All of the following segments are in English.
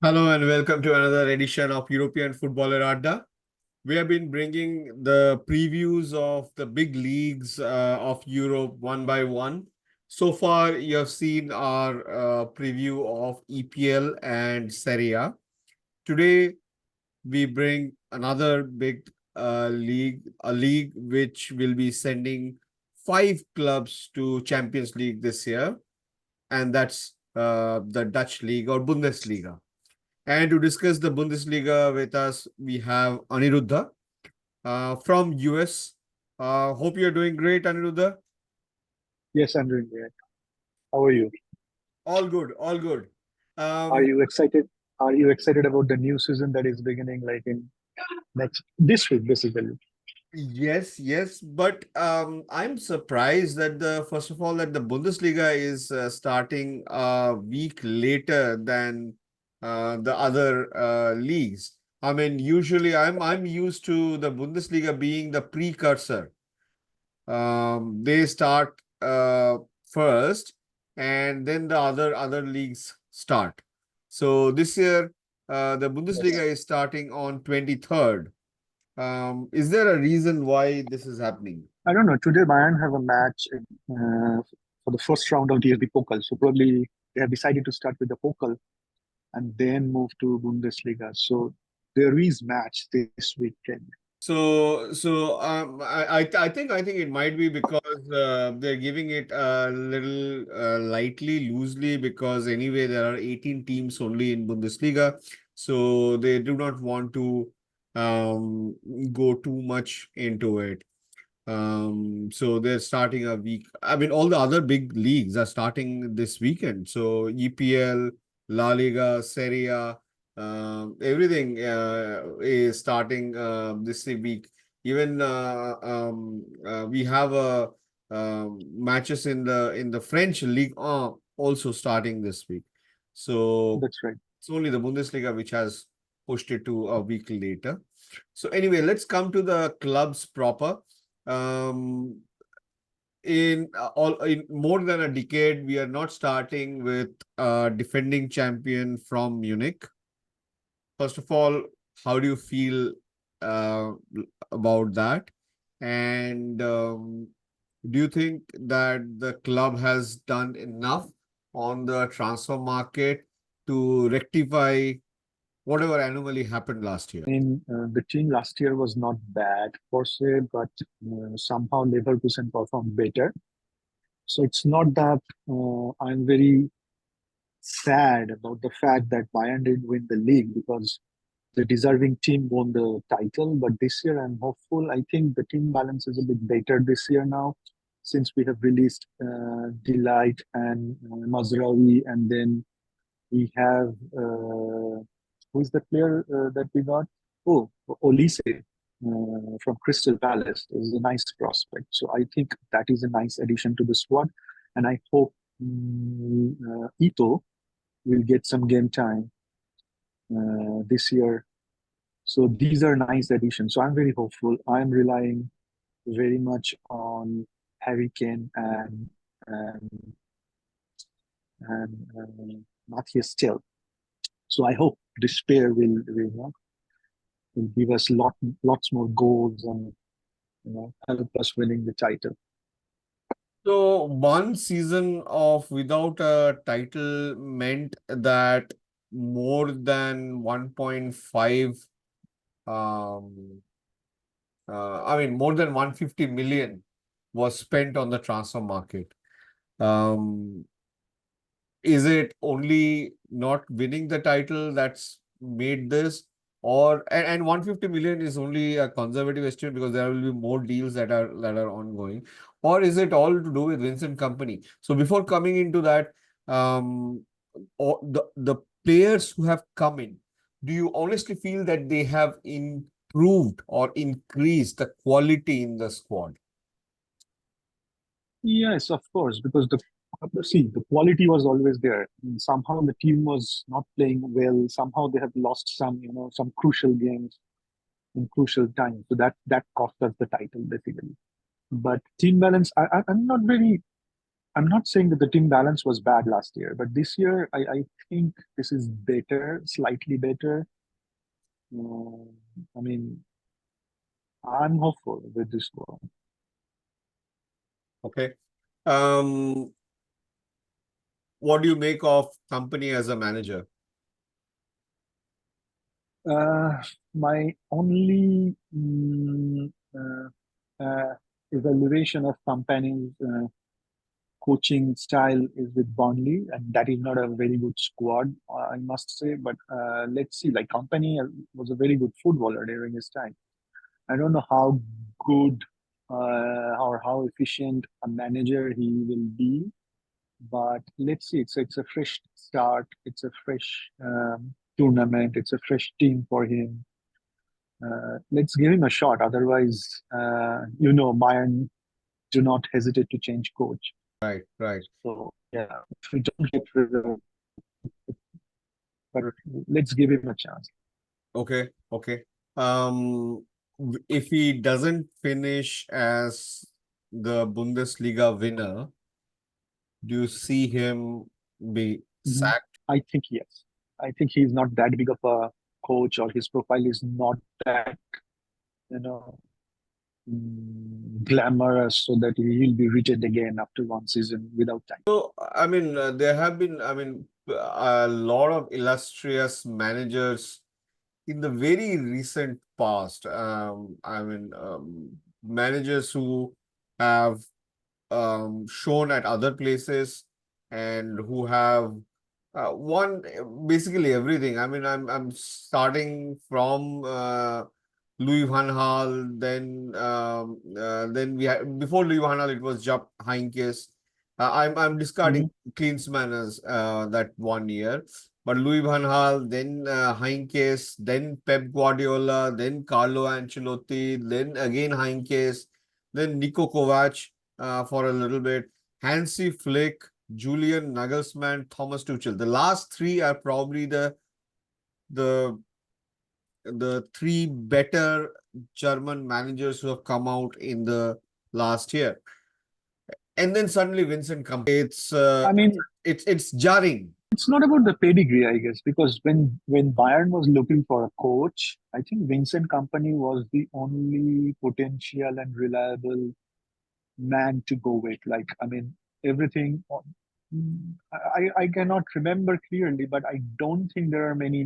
Hello and welcome to another edition of European Footballer Adda. We have been bringing the previews of the big leagues of Europe one by one. So far, you have seen our preview of EPL and Serie A. Today, we bring another big league, a league which will be sending five clubs to Champions League this year, and that's the Dutch League or Bundesliga. And to discuss the Bundesliga with us, we have Aniruddha from US. Hope you're doing great, Aniruddha. Yes, I'm doing great. How are you? All good, all good. Are Um, you excited? Are you excited about the new season that is beginning like in next this week, basically? yes, but I'm surprised that first of all that the Bundesliga is starting a week later than the other leagues. I mean, usually I'm used to the Bundesliga being the precursor. They start first, and then the other leagues start. So this year, the Yes. Bundesliga is starting on 23rd. Is there a reason why this is happening? I don't know. Today, Bayern have a match for the first round of DFB Pokal. So probably they have decided to start with the Pokal and then move to Bundesliga. So there is match this weekend. I think it might be because they're giving it a little lightly, loosely, because anyway there are 18 teams only in Bundesliga, so they do not want to um, go too much into it. So they're starting a week. I mean, all the other big leagues are starting this weekend. So EPL, La Liga, Serie A, everything is starting this week. Even we have matches in the French League also starting this week. So That's right. it's only the Bundesliga which has pushed it to a week later. So anyway, let's come to the clubs proper. Um, in more than a decade, we are not starting with a defending champion from Munich. First of all, how do you feel uh, about that? And do you think that the club has done enough on the transfer market to rectify whatever anomaly happened last year? The team last year was not bad per se, but somehow Leverkusen performed better. So it's not that I'm very sad about the fact that Bayern did win the league because the deserving team won the title. But this year, I'm hopeful. I think the team balance is a bit better this year now, since we have released Delight and Mazraoui, and then we have who is the player that we got? Oh, Olise from Crystal Palace is a nice prospect. So I think that is a nice addition to the squad, and I hope Ito will get some game time this year. So these are nice additions. So I'm very hopeful. I'm relying very much on Harry Kane and, and Matthias Tell. So I hope this pair will give us lots more goals and help us winning the title. So one season of without a title meant that more than 1.5 um I mean more than 150 million was spent on the transfer market. Um is it only not winning the title that's made this, or and 150 million is only a conservative estimate because there will be more deals that are ongoing, or is it all to do with Vincent Company? So before coming into that, the players who have come in, do you honestly feel that they have improved or increased the quality in the squad? Yes, of course, because the quality was always there. And somehow the team was not playing well. Somehow they have lost some crucial games in crucial times. So that cost us the title basically. But team balance, I'm not very. I'm not saying that the team balance was bad last year, but this year I think this is better, slightly better. Uh, I mean, I'm hopeful with this one. Okay. Um, what do you make of company as a manager? Uh, my only evaluation of company's coaching style is with Burnley, and that is not a very good squad, I must say. But let's see. Like company was a very good footballer during his time. I don't know how good or how efficient a manager he will be, but let's see. It's a fresh start. It's a fresh tournament. It's a fresh team for him. Let's give him a shot. Otherwise, Bayern do not hesitate to change coach. Right, right. So yeah, if we don't get result, but let's give him a chance. Okay, okay. If he doesn't finish as the Bundesliga winner, do you see him be Mhm. sacked? I think yes. I think he's not that big of a coach, or his profile is not that you know glamorous, so that he'll be rejected again after one season without time. So, I mean, there have been, I mean, a lot of illustrious managers in the very recent past. Managers who have shown at other places and who have won basically everything. I mean, I'm starting from Louis van Gaal, then we had before Louis van Gaal it was Jupp Heynckes. I'm discarding Mhm. Klinsmann that 1 year. But Louis van Gaal, then Heynckes, then Pep Guardiola, then Carlo Ancelotti, then again Heynckes, then Niko Kovac for a little bit, Hansi Flick, Julian Nagelsmann, Thomas Tuchel. The last three are probably the the three better German managers who have come out in the last year. And then suddenly Vincent Kompany. I mean, It's jarring. it's not about the pedigree, I guess, because when Bayern was looking for a coach, I think Vincent Company was the only potential and reliable man to go with. Like, I mean, everything. I cannot remember clearly, but I don't think there are many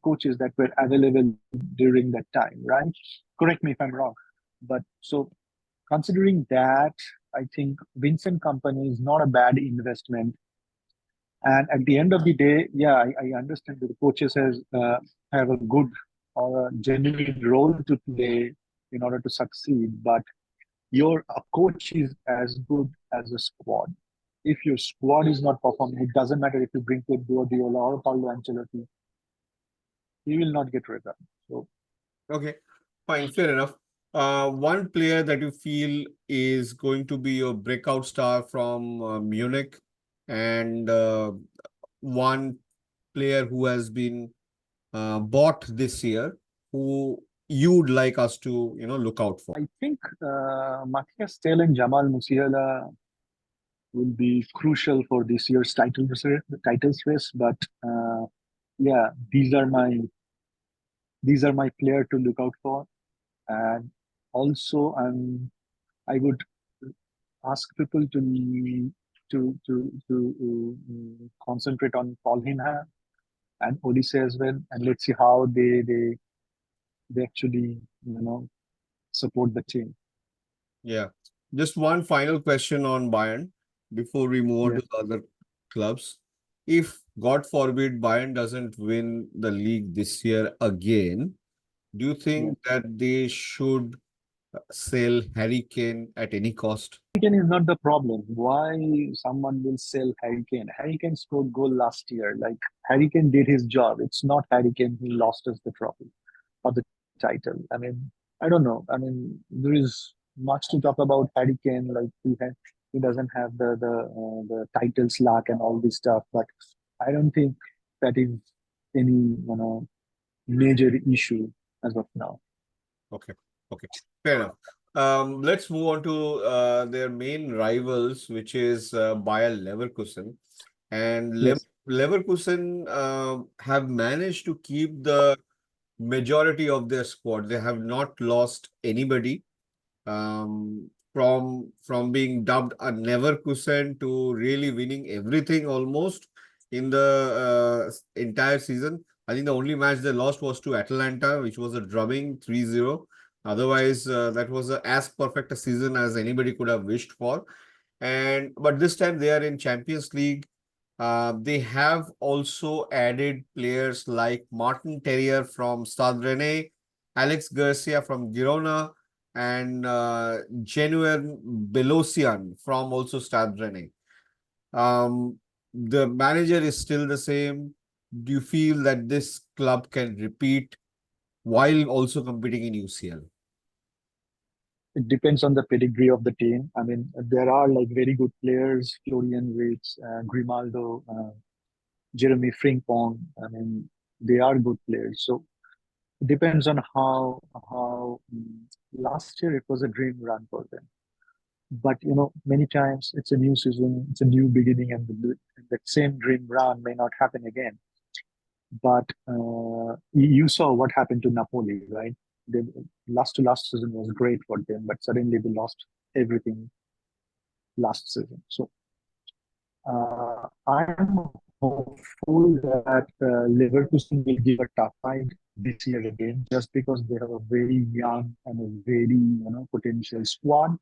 coaches that were available during that time, right? Correct me if I'm wrong. But so considering that, I think Vincent Company is not a bad investment. And at the end of the day, yeah, I understand that the coaches have a good or a genuine role to play in order to succeed. But your a coach is as good as a squad. If your squad is not performing, it doesn't matter if you bring Pep Guardiola or Carlo Ancelotti, he will not get results. So Okay, fine, fair enough. One player that you feel is going to be your breakout star from Munich, and one player who has been bought this year, who you'd like us to, look out for. I think Matthias Tell and Jamal Musiala will be crucial for this year's titles race. But yeah, these are my player to look out for. And also, I would ask people to concentrate on Paul Hinha and Odyssey as well, and let's see how they actually support the team. Yeah. Just one final question on Bayern before we move on Yeah, to the other clubs. If, God forbid, Bayern doesn't win the league this year again, do you yeah. think that they should sell Harry Kane at any cost? Harry Kane is not the problem. Why someone will sell Harry Kane? Harry Kane scored goal last year. Like Harry Kane did his job. It's not Harry Kane who lost us the trophy or the title. I mean, I don't know. I mean, there is much to talk about Harry Kane. Like he doesn't have the titles luck and all this stuff. But I don't think that is any major issue as of now. Okay. Okay. Fair enough. Let's move on to their main rivals, which is Bayer Leverkusen. And Yes. Leverkusen have managed to keep the majority of their squad. They have not lost anybody. From being dubbed a Neverkusen to really winning everything almost in the entire season. I think the only match they lost was to Atalanta, which was a drubbing 3-0. Otherwise, that was as perfect a season as anybody could have wished for. But this time they are in Champions League. They have also added players like Martin Terrier from Stade Rennais, Alex Garcia from Girona, and Genuine Belosian from also Stade Rennais. The manager is still the same. Do you feel that this club can repeat while also competing in UCL? It depends on the pedigree of the team. I mean, there are like very good players, Florian Wirtz, Grimaldo, Jeremy Frimpong. I mean, they are good players. So it depends on how last year it was a dream run for them. But many times it's a new season, it's a new beginning, and that same dream run may not happen again. But you saw what happened to Napoli, right? The last season was great for them, but suddenly they lost everything last season. So I'm hopeful that Leverkusen will give a tough fight this year again, just because they have a very young and a very potential squad,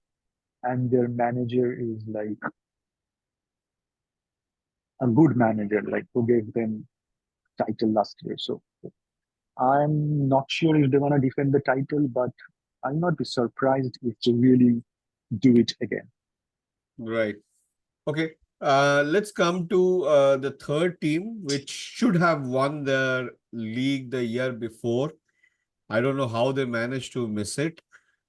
and their manager is like a good manager, like who gave them title last year. So I'm not sure if they're gonna defend the title, but I'll not be surprised if they really do it again. Right. Okay. Let's come to the third team, which should have won the league the year before. I don't know how they managed to miss it.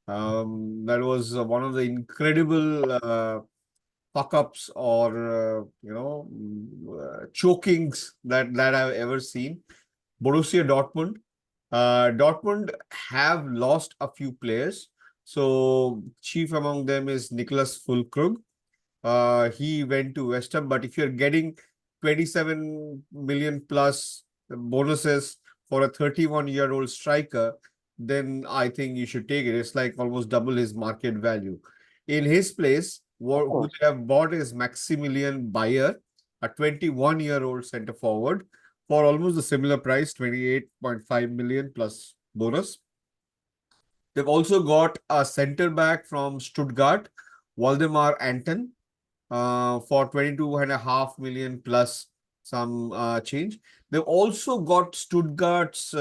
That was one of the incredible fuck-ups or chokings that I've ever seen. Borussia Dortmund. Dortmund have lost a few players. So chief among them is Niklas Füllkrug. He went to West Ham, but if you're getting 27 million plus bonuses for a 31-year-old striker, then I think you should take it. It's like almost double his market value. In his place, Of who course. they have bought is Maximilian Bayer, a 21-year-old centre forward, for almost a similar price, 28.5 million plus bonus. They've also got a centre back from Stuttgart, Waldemar Anton, for 22.5 million plus some change. They've also got Stuttgart's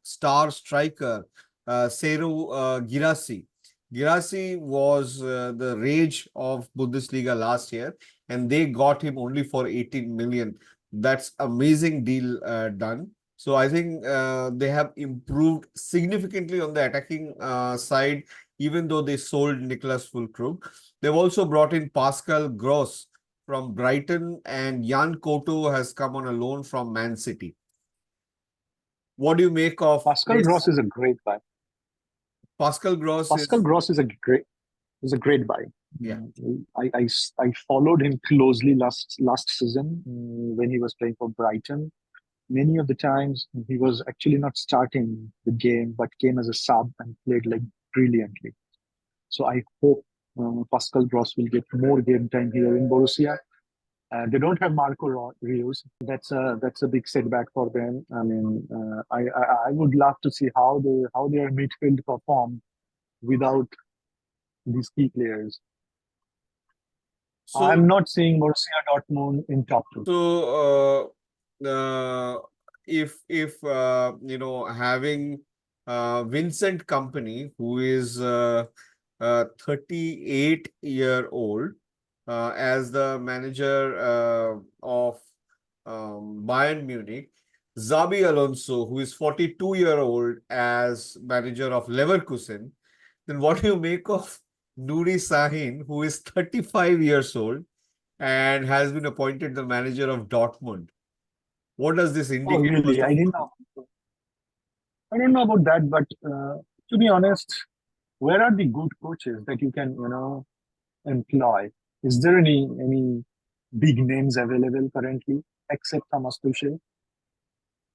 star striker, Seru Girassi. Girassi was the rage of Bundesliga last year, and they got him only for 18 million. That's amazing deal done. So I think they have improved significantly on the attacking side, even though they sold Niklas Füllkrug. They've also brought in Pascal Gross from Brighton, and Jan Koto has come on a loan from Man City. What do you make of Pascal this? Gross is a great buy. Pascal Gross Pascal is, Gross is a great buy. yeah. I followed him closely last season when he was playing for Brighton. Many of the times he was actually not starting the game, but came as a sub and played like brilliantly. So I hope Pascal Gross will get more game time here in Borussia. They don't have Rios. That's a big setback for them. I mean, I would love to see how their midfield perform without these key players. So, I'm not seeing Borussia Dortmund in top two. if having Vincent Company, who is 38-year-old, as the manager of Bayern Munich, Xabi Alonso, who is 42-year-old, as manager of Leverkusen, then what do you make of Nuri Sahin, who is 35 years old and has been appointed the manager of Dortmund? What does this Oh, indicate, first really? of I didn't all? know. I don't know about that, but to be honest, where are the good coaches that you can, employ? Is there any big names available currently except Thomas Tuchel?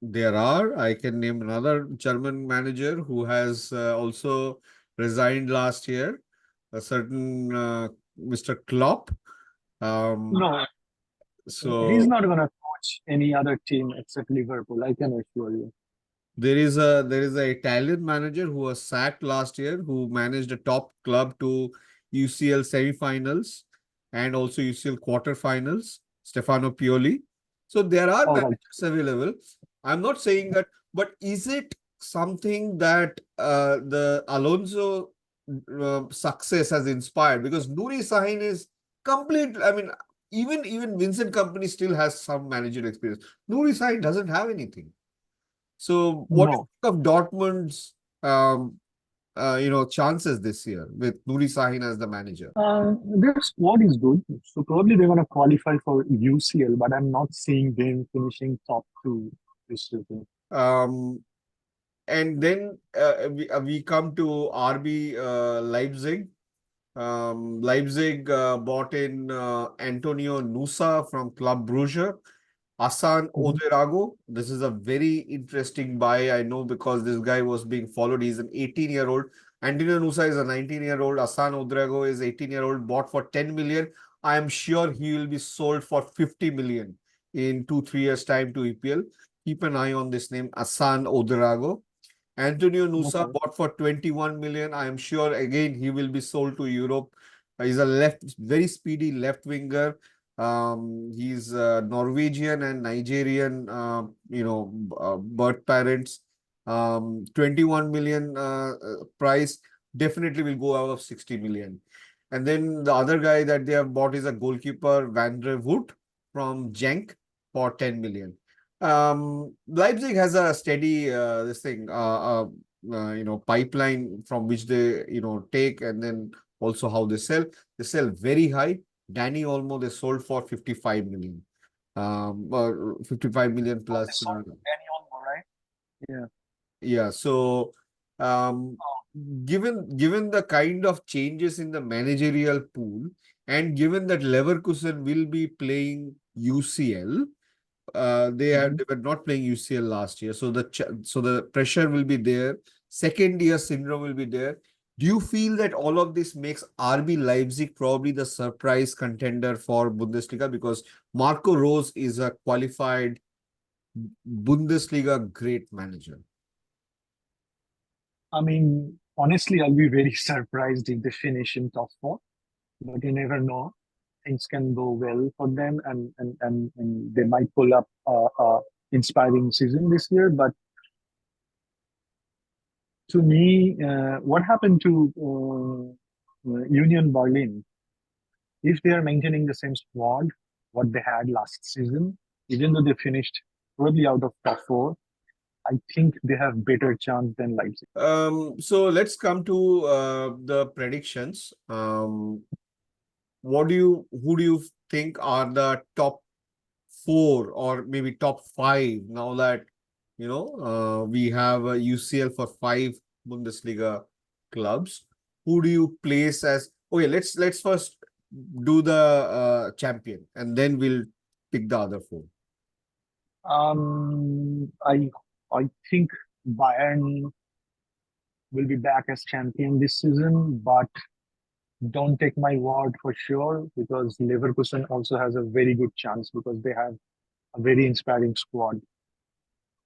There are. I can name another German manager who has also resigned last year, a certain Mr. Klopp. Um, No, he's so not gonna coach any other team except Liverpool. I can assure you. there is a Italian manager who was sacked last year, who managed a top club to UCL semifinals and also UCL quarterfinals, Stefano Pioli. So there are All right. managers available. I'm not saying that, but is it something that the Alonso success has inspired? Because Nuri Sahin is complete. I mean, even Vincent Company still has some managerial experience. Nuri Sahin doesn't have anything. So what do you No. think of Dortmund's chances this year with Nuri Sahin as the manager? Their squad is good, so probably they're gonna qualify for UCL, but I'm not seeing them finishing top two this season. Um, and then we come to RB Leipzig. Leipzig bought in Antonio Nusa from Club Brugge. Hassan Mhm. Oderago. This is a very interesting buy. I know because this guy was being followed. He's an 18-year-old. Antonio Nusa is a 19-year-old. Hassan Oderago is 18-year-old. Bought for 10 million. I am sure he will be sold for 50 million in 2-3 years time to EPL. Keep an eye on this name, Hassan Oderago. Antonio Nusa Okay. bought for 21 million. I am sure again he will be sold to Europe. He's a very speedy left winger. He's Norwegian and Nigerian, birth parents. 21 million price definitely will go out of 60 million. And then the other guy that they have bought is a goalkeeper, Van der Voort from Genk for 10 million. Leipzig has a steady pipeline from which they take, and then also how they sell. They sell very high. Danny Olmo they sold for 55 million. Or 55 million Oh, they plus. sold Danny Olmo, right? Yeah. Yeah. So, um, Oh, given the kind of changes in the managerial pool, and given that Leverkusen will be playing UCL, mhm. they were not playing UCL last year, so the pressure will be there. Second year syndrome will be there. Do you feel that all of this makes RB Leipzig probably the surprise contender for Bundesliga, because Marco Rose is a qualified Bundesliga great manager? I mean, honestly, I'll be very surprised if they finish in top four, but you never know. Things can go well for them, and they might pull up a inspiring season this year. But to me, what happened to Union Berlin? If they are maintaining the same squad what they had last season, even though they finished probably out of top four, I think they have better chance than Leipzig. So let's come to the predictions. Who do you think are the top four or maybe top five, now that we have a UCL for five Bundesliga clubs? Who do you place as? Okay, let's first do the champion, and then we'll pick the other four. I think Bayern will be back as champion this season, but don't take my word for sure because Leverkusen also has a very good chance because they have a very inspiring squad.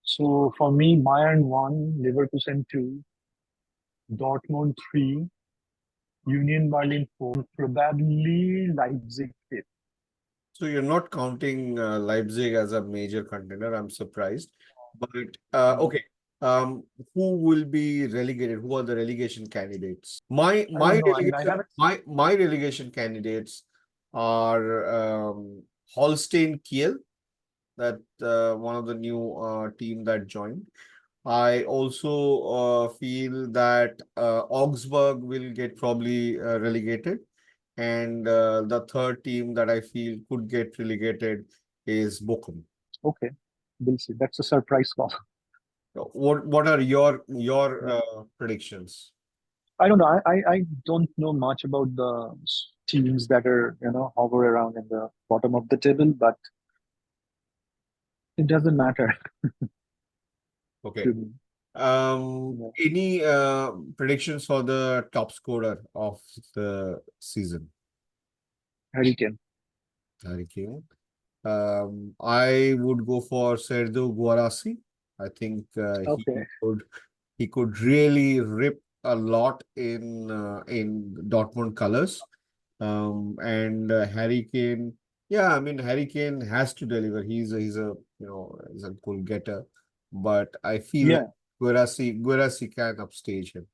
So for me, Bayern 1, Leverkusen 2, Dortmund 3, Union Berlin 4, probably Leipzig 5th. So you're not counting Leipzig as a major contender. I'm surprised. But No, okay, who will be relegated? Who are the relegation candidates? My I my don't know. I mean, I relegation haven't. my relegation candidates are Holstein Kiel, that one of the new team that joined. I also feel that Augsburg will get probably relegated. And the third team that I feel could get relegated is Bochum. Okay, we'll see. That's a surprise call. What are your predictions? I don't know. I don't know much about the teams that are, hover around in the bottom of the table, but it doesn't matter Okay. to me. Yeah. Any predictions for the top scorer of the season? Harry Kane. Harry Kane. I would go for Sergio Guarassi. I think Okay. he could really rip a lot in Dortmund colors. And Harry Kane, yeah, I mean Harry Kane has to deliver. He's a goal getter, but I feel like Yeah. Guarassi can upstage him.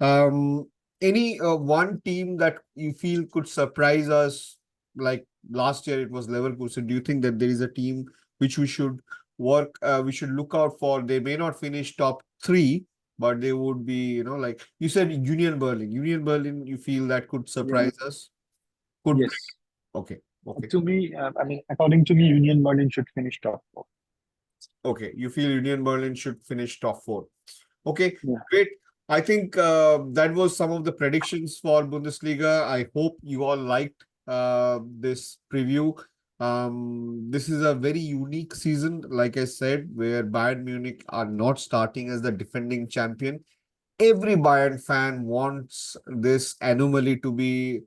Um, any one team that you feel could surprise us, like last year it was Leverkusen. Do you think that there is a team which we should look out for? They may not finish top three, but they would be, like you said, Union Berlin. Union Berlin, you feel that could Yeah. surprise us? Could be. Yes. Okay, okay, To me, I mean, according to me, Union Berlin should finish top four. okay. You feel Union Berlin should finish top four. Okay, Yeah. great. I think that was some of the predictions for Bundesliga. I hope you all liked this preview. This is a very unique season, like I said, where Bayern Munich are not starting as the defending champion. Every Bayern fan wants this anomaly to be,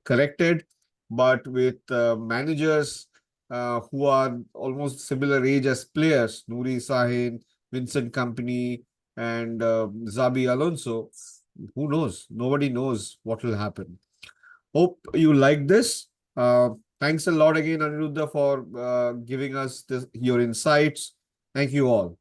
corrected. But with managers who are almost similar age as players, Nuri Sahin, Vincent Company, and Zabi Alonso, who knows? Nobody knows what will happen. Hope you like this. Thanks a lot again, Aniruddha, for giving us your insights. Thank you all.